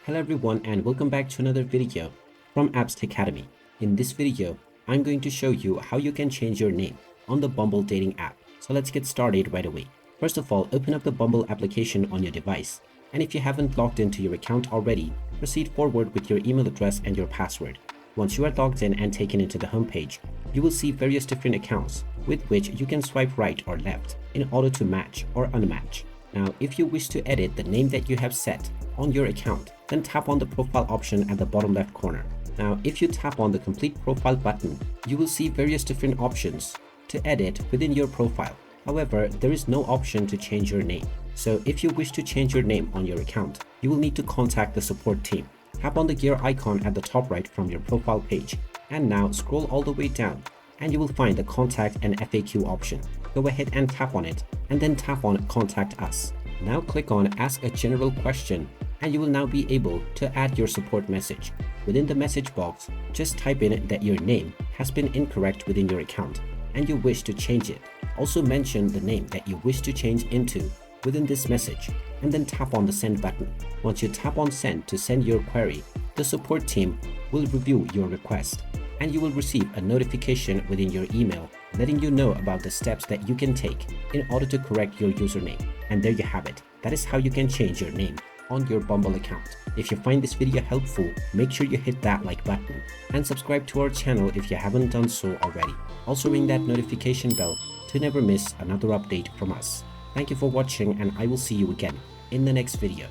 Hello everyone and welcome back to another video from Apps Academy. In this video, I'm going to show you how you can change your name on the Bumble dating app. So let's get started right away. First of all, open up the Bumble application on your device. And if you haven't logged into your account already, proceed forward with your email address and your password. Once you are logged in and taken into the homepage, you will see various different accounts with which you can swipe right or left in order to match or unmatch. Now, if you wish to edit the name that you have set on your account, then tap on the profile option at the bottom left corner. Now, if you tap on the complete profile button, you will see various different options to edit within your profile. However, there is no option to change your name. So if you wish to change your name on your account, you will need to contact the support team. Tap on the gear icon at the top right from your profile page, and now scroll all the way down and you will find the contact and FAQ option. Go ahead and tap on it and then tap on contact us. Now click on ask a general question and you will now be able to add your support message. Within the message box, just type in that your name has been incorrect within your account and you wish to change it. Also mention the name that you wish to change into within this message and then tap on the send button. Once you tap on send to send your query, the support team will review your request and you will receive a notification within your email letting you know about the steps that you can take in order to correct your username. And there you have it. That is how you can change your name on your Bumble account. If you find this video helpful, make sure you hit that like button and subscribe to our channel if you haven't done so already. Also ring that notification bell to never miss another update from us. Thank you for watching and I will see you again in the next video.